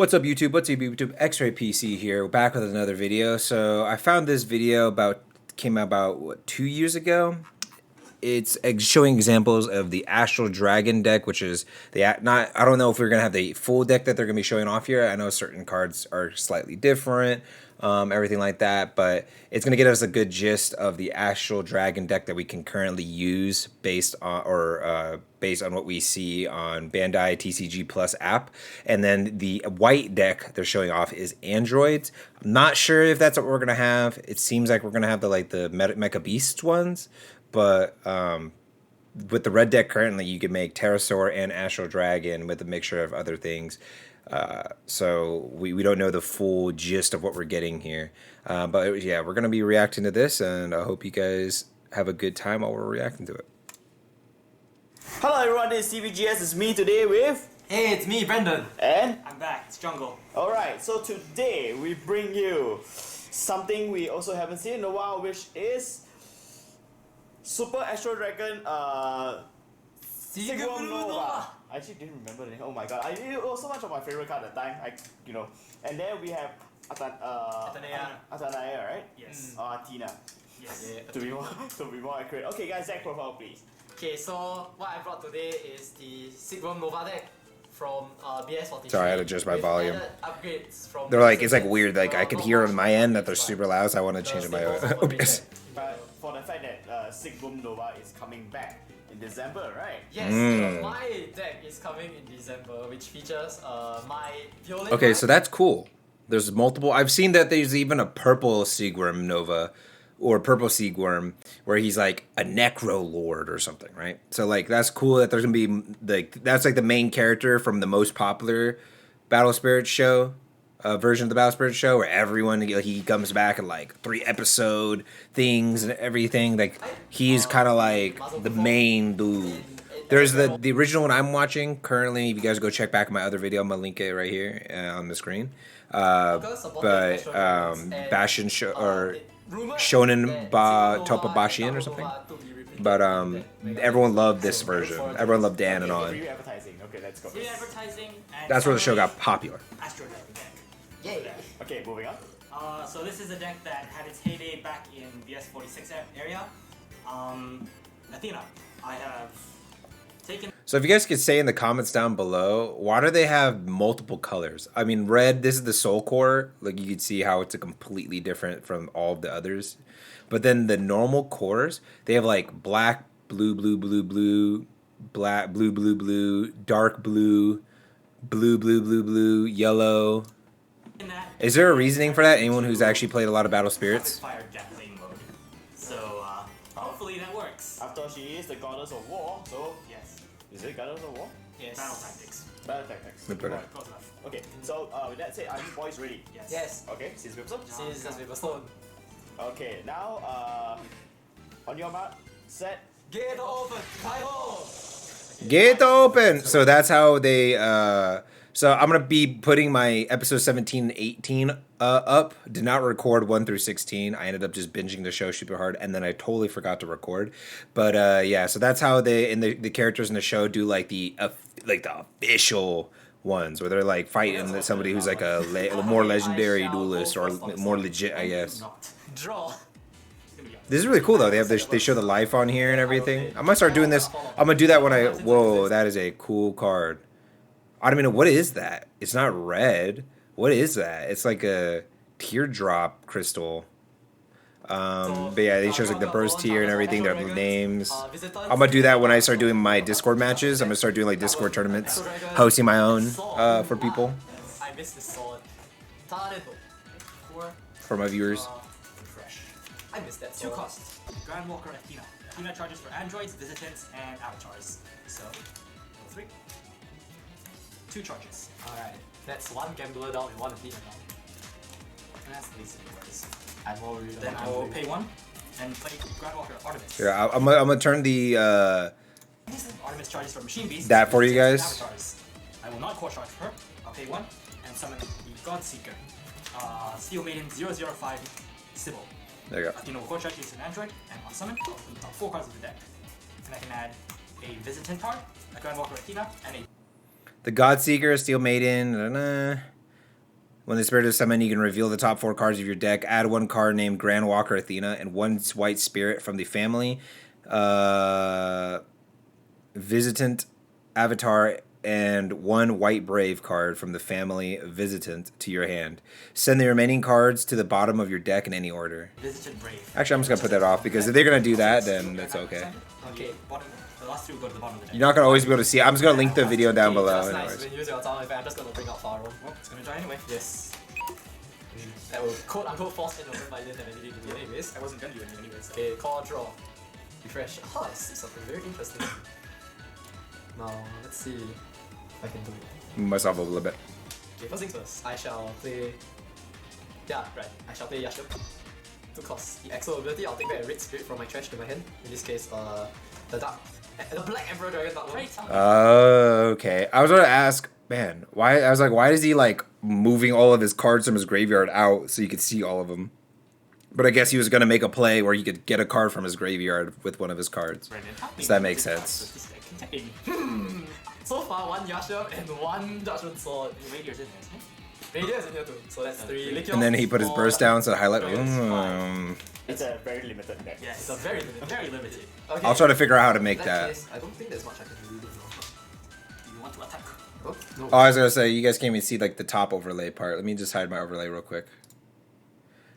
What's up YouTube? What's up YouTube? Xraypc here, back with another video. So I found this video came out about what, 2 years ago. It's showing examples of the Astral Dragon deck, which is I don't know if we're gonna have the full deck that they're gonna be showing off here. I know certain cards are slightly different, everything like that, but it's gonna get us a good gist of the Astral Dragon deck that we can currently use based on what we see on Bandai TCG Plus app. And then the white deck they're showing off is androids. I'm not sure if that's what we're gonna have. It seems like we're gonna have the Mecha Beasts ones. But with the red deck currently, you can make Pterosaur and Astral Dragon with a mixture of other things. So we don't know the full gist of what we're getting here. But yeah, we're going to be reacting to this, and I hope you guys have a good time while we're reacting to it. Hello everyone, this is CVGS. It's me today with... Hey, it's me, Brendan. And? I'm back, it's Jungle. Alright, so today we bring you something we also haven't seen in a while, which is... Super Astral Dragon, Sigma Nova. I actually didn't remember the name. Oh my god, it was so much of my favorite card at the time. And then we have Atanaya, right? Yes. Athena. Yes. To be more accurate. Okay, guys, deck profile, please. Okay, so what I brought today is the Sigma Nova deck from BS43. Sorry, I had to adjust my volume. Upgrades from They're like, it's like weird. Like I could hear on my end that they're super loud, so I want to change my OBS. But for the fact that Sigma Nova is coming back in December, right? Yes, my deck is coming in December, which features my Violet. Okay, so that's cool. There's multiple. I've seen that there's even a purple Seaworm Nova, or purple Seaworm, where he's like a Necro Lord or something, right? So like that's cool that there's gonna be that's like the main character from the most popular Battle Spirit show. Version of the Battle Spirit show where everyone he comes back in like 3-episode things and everything. Like he's kind of like the main dude. There's the original one I'm watching currently. If you guys go check back my other video, I'm gonna link it right here on the screen. Bashin or Shonen Topabashian or something. But everyone loved this version. Everyone loved Dan and on. Okay, let's go. That's where the show got popular. Yay. Okay, moving on. So this is a deck that had its heyday back in BS46 area. Athena, I have taken... So if you guys could say in the comments down below, why do they have multiple colors? I mean, red, this is the soul core. Like you can see how it's a completely different from all of the others. But then the normal cores, they have like black, blue, blue, blue, blue, black, blue, blue, blue, dark blue, blue, blue, blue, blue, yellow. Is there a reasoning for that? Anyone who's actually played a lot of Battle Spirits? Fire Jack Lane mode. So hopefully that works. After she is the goddess of war, so Yes. is it goddess of war? Yes. Battle tactics. Battle tactics. Good better. Close enough. Okay, so with that said, are you boys ready? Yes. Yes. Okay, since we've so. Since that's with a stone. Okay, now on your mark, set. Get open! Fire! Get open! So that's how they... So I'm going to be putting my episode 17 and 18 up. Did not record 1 through 16. I ended up just binging the show super hard, and then I totally forgot to record. But yeah, so that's how they and the characters in the show do like the official ones, where they're like fighting somebody who's like a more legendary duelist or more legit, I guess. Draw. This is really cool though. They show the life on here and everything. I'm gonna start doing this. I'm gonna do that when I. Whoa, that is a cool card. I don't even know what is that. It's not red. What is that? It's like a teardrop crystal. But yeah, they shows like the burst tier and everything. Their names. I'm gonna do that when I start doing my Discord matches. I'm gonna start doing like Discord tournaments, hosting my own for people, I missed this sword. for my viewers. Fresh. I missed that 2 sword. costs. Grand Walker Athena. Athena charges for androids, visitants, and avatars. So, 3. 2 charges. Alright, that's 1 gambler down and 1 Athena down. And that's the least of the worries. I'm more real. Then I will pay 1 and play Grand Walker Artemis. Yeah, I'm gonna turn the Artemis charges for Machine Beast. that for you guys. Avatars. I will not core charge her. I'll pay 1 and summon the Godseeker. Steel Maiden 005 Sybil. There you go. Athena will core charge is an android, and on summon, I'll put 4 cards of the deck. And I can add a Visitant card, a Grand Walker Athena, and a The Godseeker, Steel Maiden. When the spirit is summoned, you can reveal the top 4 cards of your deck. Add 1 card named Grand Walker Athena and 1 white spirit from the family, Visitant Avatar, and 1 white brave card from the family Visitant to your hand. Send the remaining cards to the bottom of your deck in any order. Visitant Brave. Actually, I'm just gonna put that off because if they're gonna do that, then that's okay. Okay, bottom. The last 2 go to the bottom of the deck. You're not gonna always be able to see it. I'm just gonna link the video down below. That's nice. Anyways. When you use your sound effect, I'm just gonna bring out Faro. Well, it's gonna die anyway. Yes. That will quote unquote force in over my didn't have anything to do anyways. I wasn't gonna do anything anyways. Okay, call draw. Refresh. Ah, I see something very interesting. Now, let's see if I can do it. Move myself a little bit. Okay, first things first, I shall play. Yeah, right. I shall play Yasha. 2 costs. The Exo ability, I'll take back a red spirit from my trash to my hand. In this case, the Black Emperor Dragon Dark World. Okay. I was gonna ask, man, why? I was like, why is he like moving all of his cards from his graveyard out so you could see all of them? But I guess he was gonna make a play where he could get a card from his graveyard with one of his cards. So that makes sense. So far, 1 Yasha and 1 Judgment Sword. Radio's in there, isn't it? Radiant is in here too, so that's 3. Liquid And then he put his burst down, so highlight. It's a very limited deck. Yeah, It's a very limited. very limited. Okay. I'll try to figure out how to make In that. case, I don't think there's much I can do. Do you want to attack? Oh, no. Oh, I was gonna say you guys can't even see like the top overlay part. Let me just hide my overlay real quick.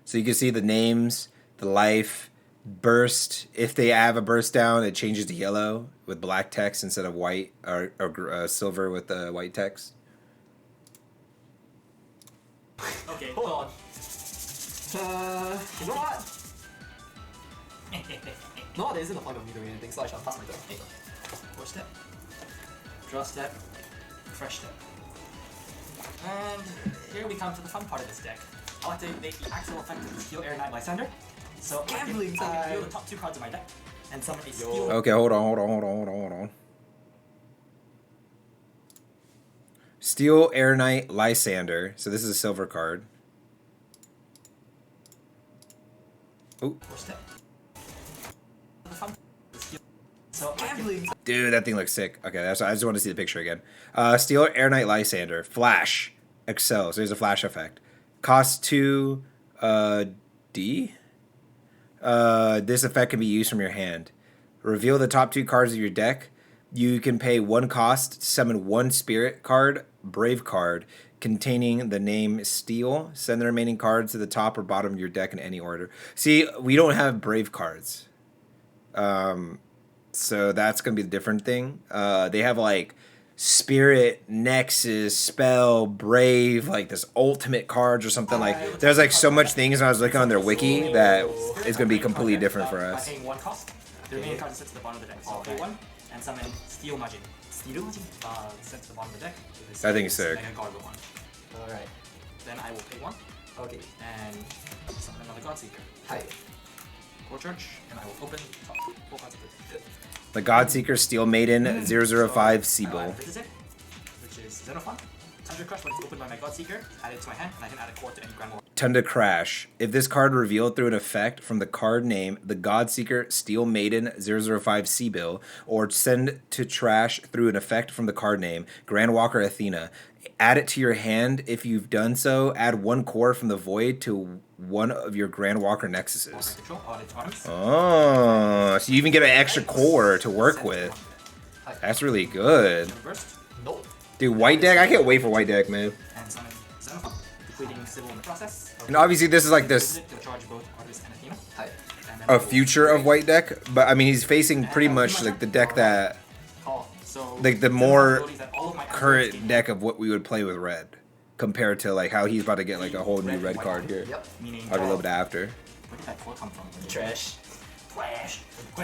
So you can see the names, the life, burst. If they have a burst down, it changes to yellow with black text instead of white or silver with the white text. Okay, Hold on. You know what? No, there isn't a point of me doing anything, so I shall pass my turn. Okay. Go step. Draw step. Fresh step. And here we come to the fun part of this deck. I like to make the actual effect of the Steel Air Knight Lysander. So Gambling I time. can reveal the top 2 cards of my deck and summon a Steel. Okay, hold on. Steel Air Knight Lysander. So this is a silver card. Oh, Go step. The fun. The Steel. So gambling. dude, that thing looks sick. Okay, that's. I just want to see the picture again. Steel Air Knight Lysander. Flash. Excel. So there's a flash effect. Cost 2 D. This effect can be used from your hand. Reveal the top 2 cards of your deck. You can pay 1 cost to summon 1 spirit card, brave card, containing the name Steel. Send the remaining cards to the top or bottom of your deck in any order. See, we don't have brave cards. So that's going to be the different thing. They have like Spirit, Nexus, Spell, Brave, like this ultimate cards or something like. There's like so much things when I was looking on their wiki that it's going to be completely different for By us. paying 1 cost, the remaining card is sent to the bottom of the deck. So pay 1 and summon Steel Majin. Steel Majin? Sent to the bottom of the deck. I think it's sick. Mega Gargoyle 1. Alright. Then I will pay 1 Okay. and summon another Godseeker. Hi. Core Church, and I will open top 4 cards of the deck. The Godseeker, Steel Maiden, 005 So, I Seabull. visit it, which is Xenophon. Tundra Crush, when it's opened by my Godseeker, add it to my hand, and I can add a core to any Grand Warrior. Tunda Crash. If this card revealed through an effect from the card name, the Godseeker, Steel Maiden, 005 Seabill, or send to trash through an effect from the card name, Grand Walker Athena, add it to your hand. If you've done so, add 1 core from the void to one of your Grand Walker Nexuses. Control, all its arms. Oh, so you even get an extra core to work with. That's really good. Burst, Nope. Dude, white deck? I can't wait for white deck, man. and summon Xenophon, depleting Civil in the process. And obviously this is like this Visit to charge both Artist and Athena. Hi. And then I a will future of trade. white deck, but I mean he's facing pretty much like the deck that Call. So, like the Xenophon's more abilities that all of my current abilities deck of what we would play with red compared to like how he's about to get like a whole new red card here. Yep. Meaning Probably a little bit after. Where did that core come from? Trash. Trash.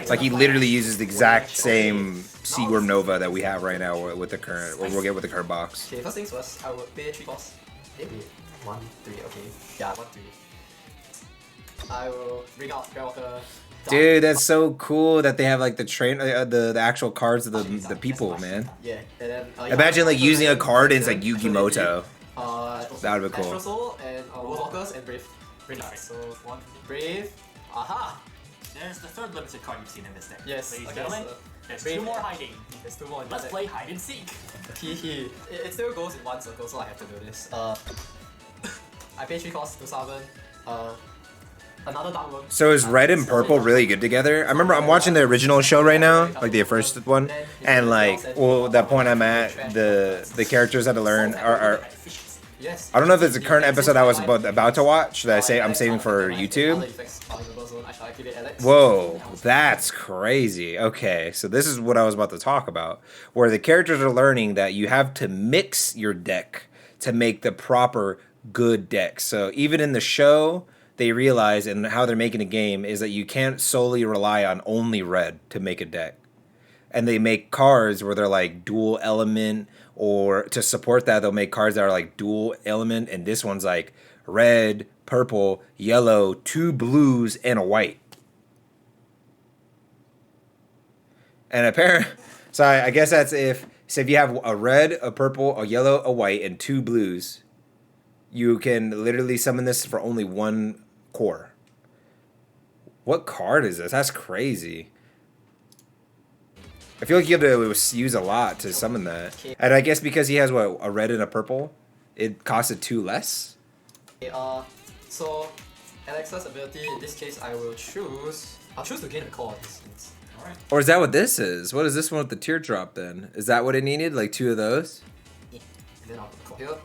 Like he literally uses the exact same Seaworm Nova that we have right now with the current, what we'll get with the current box. Okay, first things first, I will pay 3 costs. Maybe 1, 3, okay. Yeah, 1, 3. I will bring out Skywalker. Dude, that's so cool that they have like the the actual cards of the people, man. Yeah, and then Imagine like using a card and it's like Yugimoto. That would be cool. Astral Soul and Walkers and Brave. Brave. So 1 Brave. Aha! There's the 3rd limited card you've seen in this deck. Yes. Ladies and Okay, gentlemen, so there's Brave 2 more hiding. There's 2 more in Let's that play hide and seek. deck. It still goes in 1 circle, so I have to do this. I pay 3 costs to summon another Dark Worm. So is red and purple really good together? I remember I'm watching the original show right now, like the first one, and like, well, that point I'm at, the characters had to learn are Yes. I don't know if it's the current episode I was about to watch that I'm saving for YouTube. Whoa, that's crazy. Okay, so this is what I was about to talk about, where the characters are learning that you have to mix your deck to make the proper good deck. So even in the show, they realize, and how they're making a game is that you can't solely rely on only red to make a deck. And they make cards where they're like dual element, or to support that, they'll make cards that are like dual element, and this one's like red, purple, yellow, 2 blues, and a white. And apparently, so I guess that's if you have a red, a purple, a yellow, a white, and 2 blues, you can literally summon this for only 1 core. What card is this? That's crazy. I feel like you have to use a lot to summon that. And I guess because he has, what, a red and a purple, it costed 2 less? So, Alexa's ability, in this case, I'll choose to gain a core in this instance. Alright. Or is that what this is? What is this one with the teardrop then? Is that what it needed? Like 2 of those? And then I'll put the core here.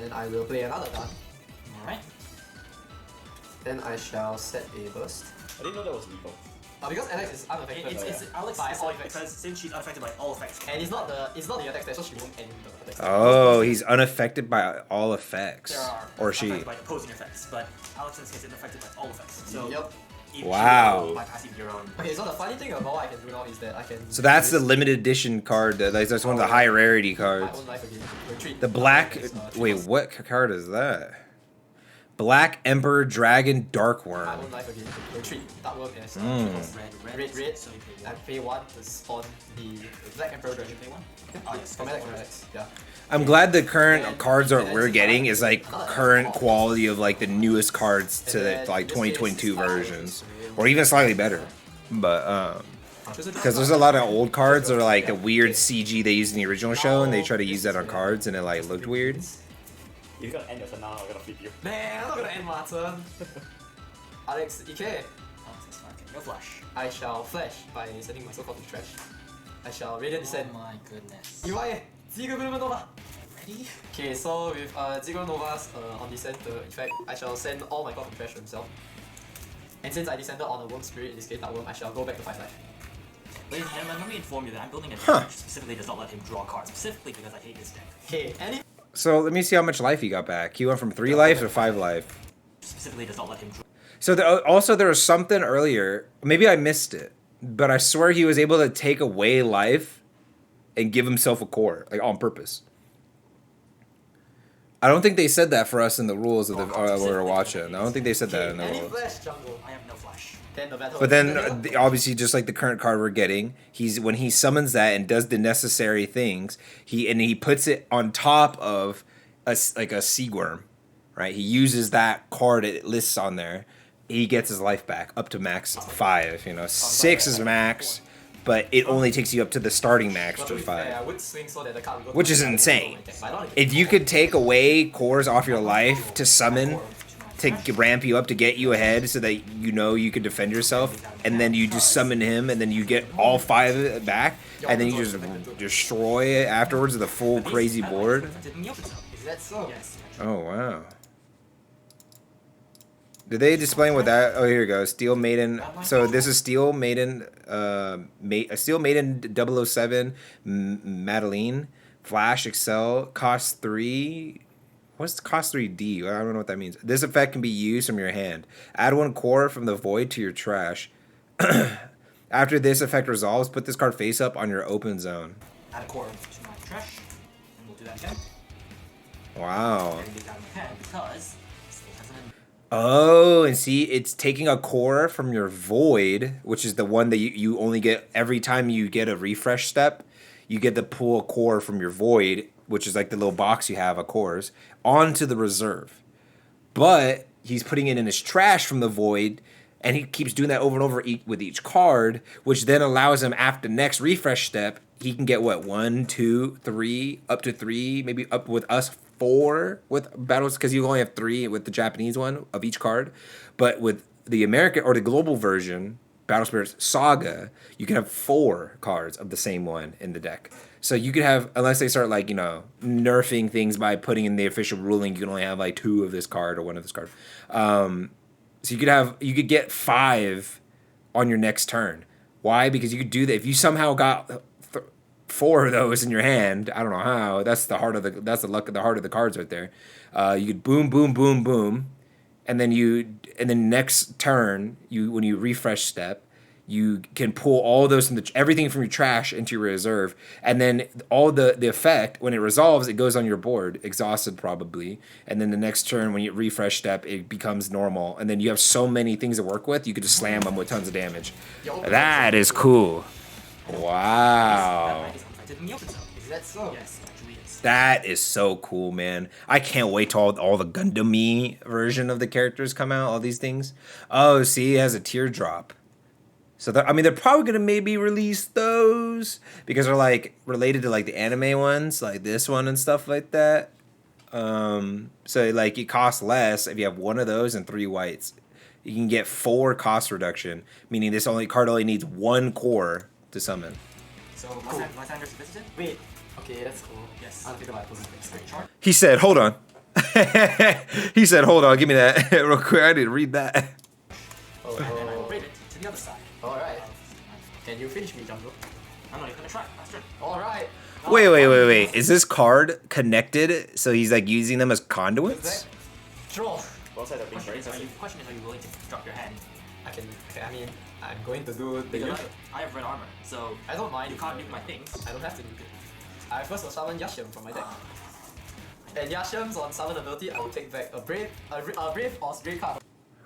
And I will play another card. Alright. Then I shall set a burst. I didn't know that was lethal. Because Alex is unaffected It's Alex by all effects. because since she's unaffected by all effects. And it's not the attack stat, so she won't end the attack stat. Oh, he's unaffected by all effects. There are Or she. affected by opposing effects, but Alex in this case is unaffected by all effects. So Yep. if Wow. you bypassing your own. Okay, so the funny thing about what I can do now is that I can. So that's the use limited edition card. That's one of the high rarity my cards. own life again. Retreat. The black. Three Wait, costs. what card is that? Black Emperor Dragon Dark My Worm. own life again. Retreat. Dark Worm is red. So you pay I one. pay 1 to spawn the Black Emperor Dragon. Pay one. Oh, yes, from Alex. Yeah. I'm glad the current cards that we're getting is like current quality of like the newest cards to the like 2022 versions, or even slightly better. But because there's a lot of old cards that are like the weird CG they used in the original show, and they try to use that on cards, and it like looked weird. If you're gonna end your turn now, I'm gonna flip you. Man, I'm not gonna end my turn. Alex, EK. Oh, that's fine. Okay, no flash. I shall flash by sending myself out to the trash. I shall Radiant Descent. Oh my goodness. UI, Ziegler Nova. Ready? Okay, so with Ziegler Nova's on descent effect, I shall send all my cards to trash to himself. And since I descended on a Worm Spirit, in this case, that Worm, I shall go back to 5 life. Ladies and gentlemen, let me inform you that I'm building a deck which specifically does not let him draw cards, specifically because I hate this deck. Okay, any. So let me see how much life he got back. He went from 3 life to 5 life. Specifically does not let him draw. So also there was something earlier. Maybe I missed it, but I swear he was able to take away life and give himself a core, like on purpose. I don't think they said that for us in the rules of the we were watching. I don't think they said that in the Any rules. flash jungle. I have no flash. Then the battle. But then, obviously, just like the current card we're getting, when he summons that and does the necessary things, he puts it on top of a Seagworm, right? He uses that card it lists on there. He gets his life back up to max 5. 6 is max, but it only takes you up to the starting max But to to be fair, I 5, would swing so that the card will go which to is the insane. But not If you could take away cores off your life to summon, to ramp you up to get you ahead so that you can defend yourself, and then you just summon him and then you get all 5 back, and then you just destroy it afterwards with a full crazy board. Is that so? Yes. Oh wow. Did they explain what that? Oh, here we go. Steel Maiden. So this is Steel Maiden. Steel Maiden 007 Madeline Flash Excel cost 3. What's cost 3D? I don't know what that means. This effect can be used from your hand. Add 1 core from the void to your trash. After this effect resolves, put this card face up on your open zone. Add a core to my trash, and we'll do that again. Wow. And get out of my hand because it has an Oh, and see, it's taking a core from your void, which is the one that you only get every time you get a refresh step. You get to pull a core from your void, which is like the little box you have of cores, onto the reserve. But he's putting it in his trash from the void, and he keeps doing that over and over with each card, which then allows him, after the next refresh step, he can get what 1, 2, 3, up to 3, maybe up with us 4 with battles because you only have 3 with the Japanese one of each card, but with the American or the global version, Battle Spirits Saga, you can have 4 cards of the same one in the deck. So you could have, unless they start like, you know, nerfing things by putting in the official ruling, you can only have like 2 of this card or 1 of this card. So you could get 5 on your next turn. Why? Because you could do that if you somehow got 4 of those in your hand. I don't know how. That's the heart of the luck of the heart of the cards right there. You could boom, boom, boom, boom. And then next turn, when you refresh step, you can pull all those from everything from your trash into your reserve, and then all the effect when it resolves, it goes on your board, exhausted probably, and then the next turn when you refresh step, it becomes normal, and then you have so many things to work with, you could just slam them with tons of damage. That is cool. Wow. Is that so? Yes, it actually is. That is so cool, man. I can't wait till all the Gundam-y version of the characters come out, all these things. Oh, see, it has a teardrop. So, they're probably going to maybe release those because they're, like, related to, like, the anime ones, like this one and stuff like that. So, like, it costs less if you have 1 of those and 3 whites. You can get 4 cost reduction, meaning this card only needs 1 core to summon. So, Lysander's visited? Wait. Okay, that's cool. Yes. I'll take my opposing next Great chart. He said, hold on. He said, hold on, give me that real quick. I didn't read that. Oh, And then I will raid it to the other side. Alright. Can you finish me, Jungle? I'm not even gonna try. Last turn. Alright. Wait. Is this card connected so he's like using them as conduits? Draw. Both sides are being very The impressive. question is, are you willing to drop your hand? I mean, I'm going to do the Because usual. I have red armor, so I don't mind. you can't nuke my things. I don't have to nuke it. I first will summon Yashem from my deck. And Yashem's on summon ability, I will take back a brave or straight card.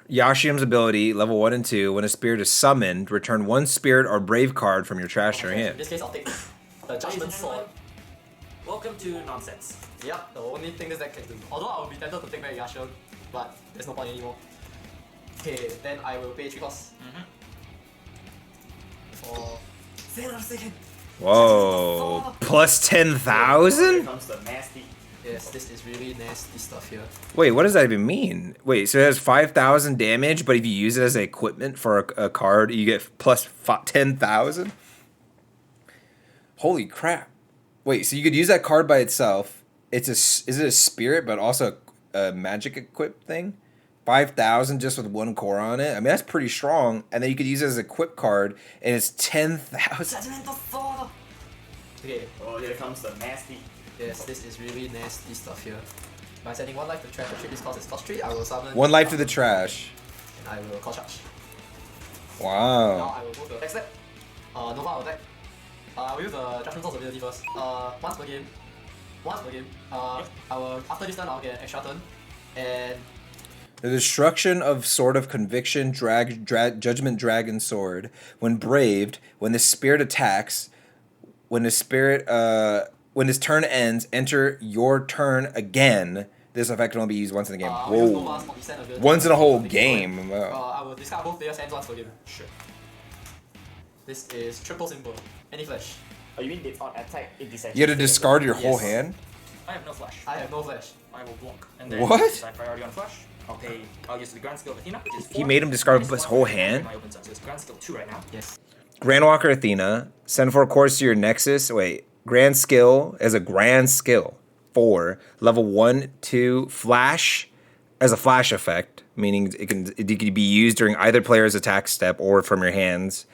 Yashium's ability, level 1 and 2, when a spirit is summoned, return 1 spirit or brave card from your trash to your In hand. this case, I'll take the Judgment Sword. Welcome to nonsense. Yep, the only thing this deck can do. Although I would be tempted to take back Yashem, but there's no point anymore. Okay, then I will pay 3 costs. For Sailor Second. Whoa, plus Here 10,000? comes the nasty. Yes, this is really nasty stuff here. Wait, what does that even mean? Wait, so it has 5,000 damage, but if you use it as equipment for a card, you get plus 10,000? Holy crap. Wait, so you could use that card by itself. Is it a spirit, but also a magic equip thing? 5,000 just with 1 core on it? I mean, that's pretty strong. And then you could use it as a equip card, and it's 10,000. Judgmental Sword! Okay, Oh, here comes the nasty. yes, this is really nasty stuff here. By sending 1 life to trash to treat this cost is cost 3, I will summon 1 life to the trash. and I will call charge. Now Wow. I will move the next step. Nova attack. I will use the Judgment Sword's ability first. Once per game. I will, after this turn, I'll get an extra turn. And The destruction of Sword of Conviction, Judgment Dragon Sword. When braved, when the spirit attacks, when this turn ends, enter your turn again. This effect can only be used once in the game. I will use Whoa. Nova's multi-send ability. Once in a whole Take it game. away. Wow. I will discard both players' hands once per game. Sure. This is triple symbol. Any flash. Oh, you mean it's on attack in this section? You had to discard your whole Yes. hand? I have no flash. I have no flash. I will block. And then What? decide priority on flash. I'll use the Grand Skill of Athena, which is 4. He made him discard Minus his 1 whole for hand? my open zone, so it's Grand Skill 2 right now. Yes. Grandwalker Athena. Send 4 cores to your Nexus. Wait. Grand Skill as a Grand Skill. 4. Level 1, 2. Flash as a flash effect. Meaning it can be used during either player's attack step or from your hands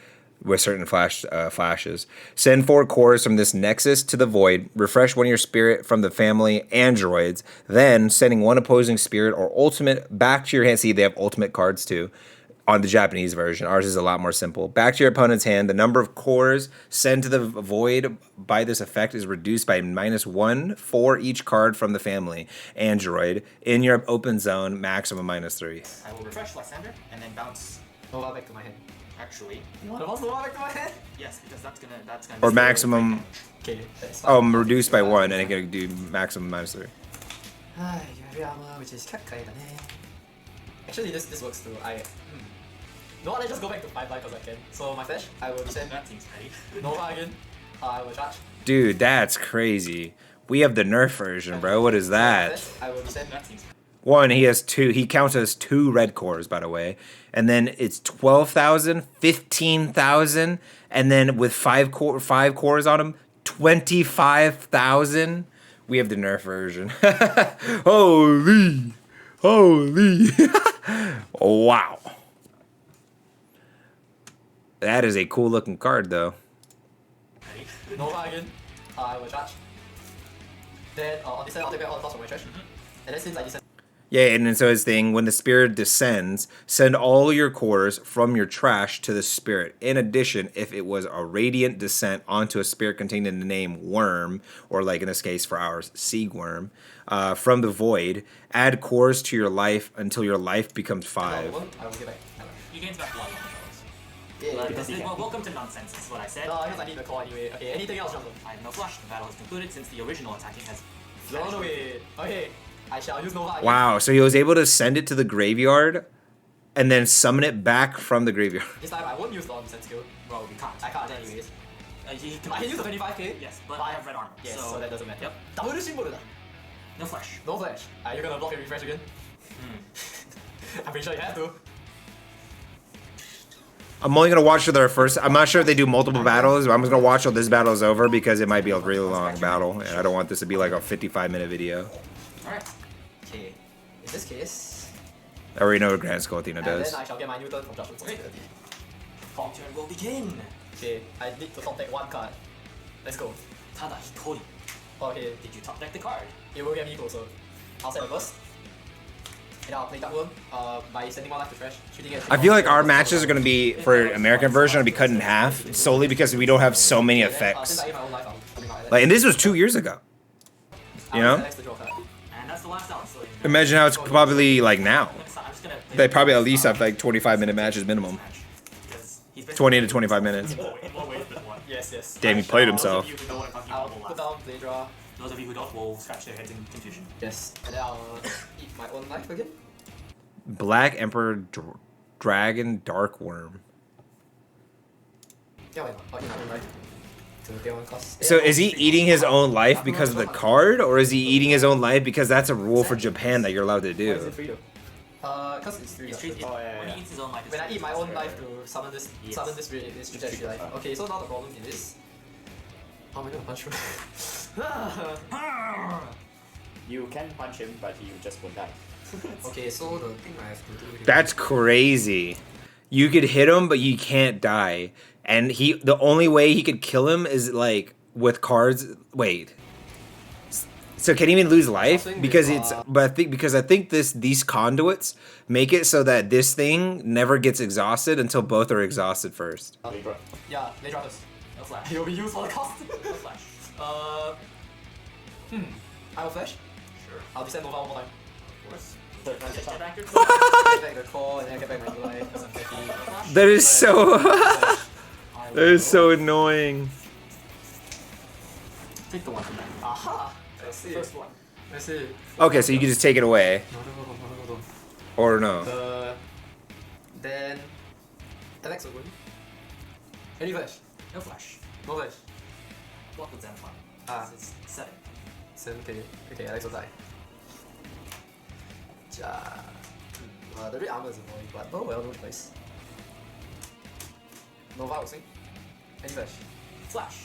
with certain flashes. Send 4 cores from this Nexus to the Void. Refresh 1 of your spirit from the family androids. Then sending 1 opposing spirit or ultimate back to your hand. See, they have ultimate cards too. On the Japanese version, ours is a lot more simple. Back to your opponent's hand. The number of cores sent to the Void by this effect is reduced by -1 for each card from the family android in your open zone. Maximum -3. I will refresh Lysander and then bounce. Nova back to my hand. Actually, You want to bounce Nova back to my hand? yes, because that's gonna Or destroy maximum. damage. Okay, that's fine. Reduced by 1, and it can do maximum -3. Hi, you have your armor, which is kakkai da ne. Actually, this works too. No, let's just go back to 5 life because I can. So my flash, I will descend That seems petty. Nova again. I will charge. Dude, that's crazy. We have the nerf version, bro. What is that? I will descend. That seems. One, he has two. He counts as 2 red cores, by the way. And then it's 12,000, 15,000, and then with 5 cores on him, 25,000. We have the nerf version. Holy. Wow. That is a cool looking card, though. Ready? Nova again. I will charge. Then on descent, I'll take back all the costs from my trash. And then since I descend. Yeah, and then so his thing, when the spirit descends, send all your cores from your trash to the spirit. In addition, if it was a radiant descent onto a spirit containing the name Worm, or like in this case for ours, Seagworm, from the void, add cores to your life until your life becomes 5. I will get back. You gain back 1 on controls. Yeah, But because this he is, can. well, welcome to nonsense, is what I said. no, because I need the core anyway. Okay, anything else, Jonathan? I have no flush. The battle is concluded since the original attacking has. Thrown away. Okay, I shall use Nova again. Wow, so he was able to send it to the graveyard and then summon it back from the graveyard. This time I won't use the on-descent skill. Well, we can't. I can't anyways. He can I can use the 25k. Yes, but I have red armor. Yes, so that doesn't matter. Yep. Double symbol. No flash. No flash. Are you gonna block and refresh again? I'm pretty sure you have to. I'm only gonna watch their first. I'm not sure if they do multiple battles, but I'm just gonna watch till this battle is over because it might be a really long battle, and I don't want this to be like a 55-minute video. Alright. Okay. In this case, I already know what Grand Skull Athena and does. then I shall get my Newton from Judgment Point. Fall turn will begin. Okay, I need to top deck 1 card. Let's go. Tada Hitori. Okay, Did you top deck the card? it will get me closer. I'll set a burst. And I'll play that one by sending 1 life to trash. Shooting it. I feel like our matches are gonna be for American version gonna be cut in half solely because we don't have so many Since effects. I get my own life, I'll bring out Like, and this was 2 years ago. You know? And And that's the last out. So Imagine how it's probably like now. I'm just gonna play They probably at least have like 25-minute matches minimum. match. Because he's been 20 to 25 minutes. in more ways than one. Yes, yes. Damn, he played himself. Those of you who know what I'm talking I'll about will put laugh. down play draw. Those of you who don't will scratch their heads in confusion. Yes. And then I'll eat my own life again. Black Emperor Dragon Dark Worm. Yeah, why not? I'll eat my own life. To get 1 cost. So is he eating his own life because of the card, or is he eating his own life because that's a rule for Japan that you're allowed to Why is it do? free though? Cause it's 3. He's treated, Oh, yeah, when yeah. he eats his own life, it's When I eat my treated own as life to summon this, Yes. this trajectory life. Okay, so now the problem is, how am I gonna punch through? You can punch him, but he just won't die. Okay, so the thing I have to do here. That's crazy. You could hit him, but you can't die. And the only way he could kill him is like with cards. Wait. So can he even lose life? Nothing Because with, it's I think these conduits make it so that this thing never gets exhausted until both are exhausted first. Libra. Yeah, they drop this. no flash. It will be used for the cost. No flash. I will flash. Sure. I'll descend Nova 1 more time. Of course. Third Get time. back your Get back the core and then get back my life. Because I'm happy. That is so I that is so annoying. Take the one from that. Aha! Let's see. First one. Let's see. Okay, so you can just take it away. No. Or no. Then Alex will win. Any flash? No flash. No flash. Block with Xenophon. Ah. It's 7. 7k. Okay, Alex will die. Ja. The red armor is annoying, but oh well, no choice. Nova will swing. Any flash? Flash.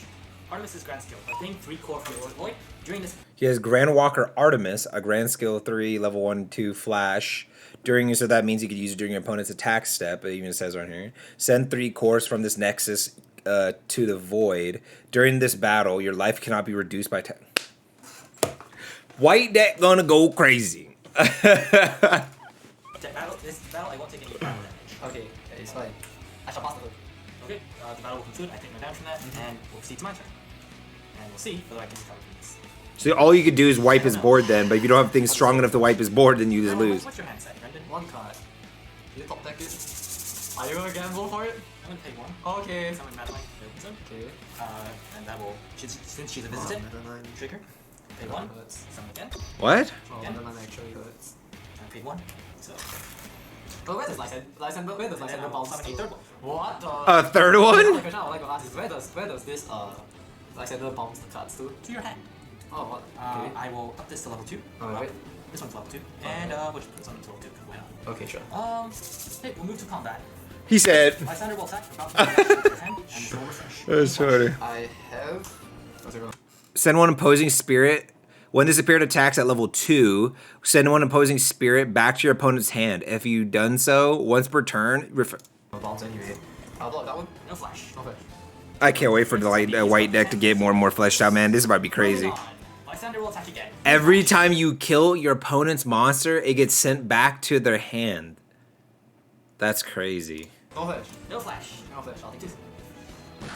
Artemis's grand skill. Obtain 3 core from your void. During this He has Grand Walker Artemis, a Grand Skill 3, level 1, 2 flash. So that means you could use it during your opponent's attack step, it even says right here. Send 3 cores from this nexus to the void. During this battle, your life cannot be reduced by 10. White deck gonna go crazy. battle, this battle, I won't take any battle damage. Okay, it's fine. I shall pass the turn. Okay, the battle will conclude. I take my damage from that, and we'll proceed to my turn. And we'll see whether I can recover from this. So all you could do is wipe his board then, but if you don't have things strong enough to wipe his board, then you just lose. What's your hand set, Brendan? 1 card. You top deck it. Are you gonna gamble for it? I'm gonna pay 1. Okay. Summon Madeline Wilkinson. Okay. And that will, since she's a visitor, trigger. Pay 1. Summon again. What? Oh, Again? Madeline actually hurts. And pay 1. So, But where does Lysander and then I will bounce summon a to? third one. What the? A third The one? question I would like to ask is where does this Lysander bombs the cards too. To your hand. Oh, what? I will up this to level 2. Alright. This one's level 2. And we'll just put this on to level 2 because why not? Okay, sure. Okay, we'll move to combat. He said. Lysander will attack about 10 and this will refresh. That's funny. I have. What's it called? Send one opposing spirit. When this spirit attacks at level 2, send one opposing spirit back to your opponent's hand. If you've done so once per turn, Bombs anyway. I'll block that one. No flash. No flash. I can't wait for the white deck to get more and more fleshed out, man. This is about to be crazy. Moving on. Lysander will attack again. Every time you kill your opponent's monster, it gets sent back to their hand. That's crazy. No flash. No flash. No flash. I'll take this.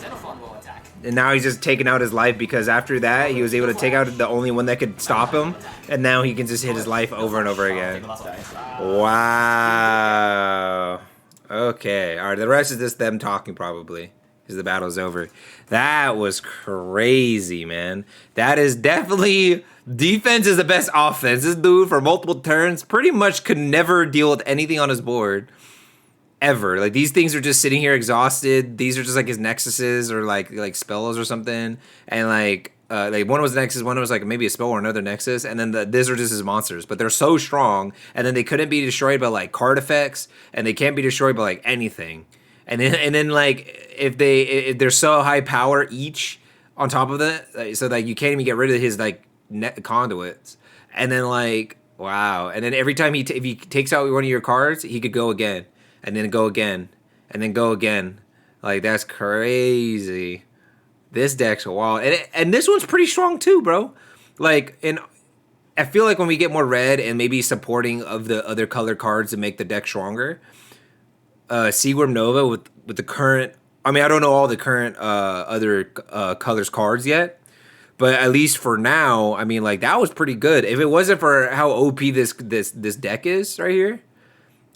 Xenophon will attack. And now he's just taking out his life because after that, he was able to take out the only one that could stop him. And now he can just hit his life over and over again. Wow. Okay. All right. The rest is just them talking probably because the battle's over. That was crazy, man. That is definitely... Defense is the best offense. This dude, for multiple turns, pretty much could never deal with anything on his board. Ever. Like, these things are just sitting here exhausted. These are just like his nexuses or like spells or something. And like one was nexus, one was like maybe a spell or another nexus, and then these are just his monsters. But they're so strong, and then they couldn't be destroyed by like card effects, and they can't be destroyed by like anything. And then like if they're so high power each on top of that, like, so like you can't even get rid of his like conduits. And then like wow. And then every time if he takes out one of your cards, he could go again. And then go again, and then go again. Like, that's crazy. This deck's wild. And this one's pretty strong too, bro. Like, and I feel like when we get more red and maybe supporting of the other color cards to make the deck stronger, Seaworm Nova with the current... I mean, I don't know all the current other colors cards yet, but at least for now, I mean, like, that was pretty good. If it wasn't for how OP this deck is right here,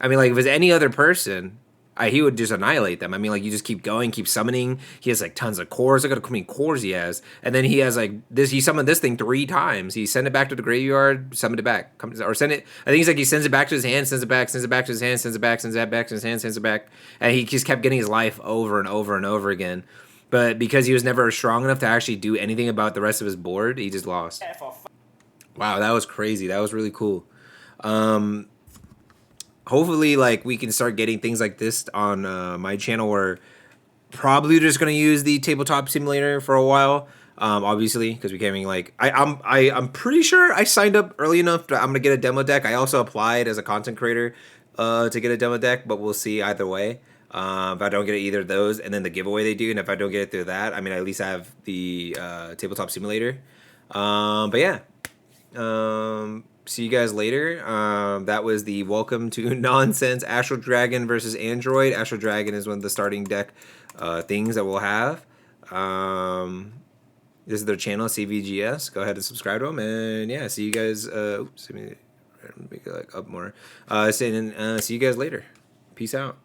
I mean, like, if it was any other person, he would just annihilate them. I mean, like, you just keep going, keep summoning. He has, like, tons of cores. Look at how many cores he has. And then he has, like, this. He summoned this thing 3 times. He sent it back to the graveyard, summoned it back. Or send it. I think he's like, he sends it back to his hand, sends it back to his hand, sends it back, sends it back to his hand, sends it back. And he just kept getting his life over and over and over again. But because he was never strong enough to actually do anything about the rest of his board, he just lost. Wow, that was crazy. That was really cool. Hopefully, like, we can start getting things like this on my channel. Where probably just gonna use the tabletop simulator for a while, obviously, because we can't even, like, I'm pretty sure I signed up early enough that I'm gonna get a demo deck. I also applied as a content creator to get a demo deck, but we'll see either way. If I don't get either of those, and then the giveaway they do, and if I don't get it through that, I mean, at least I have the tabletop simulator. But yeah. See you guys later. That was the Welcome to Nonsense Astral Dragon versus Android. Astral Dragon is one of the starting deck things that we'll have. This is their channel, CVGS. Go ahead and subscribe to them. And yeah, see you guys. Oops, let me make it like up more. See you guys later. Peace out.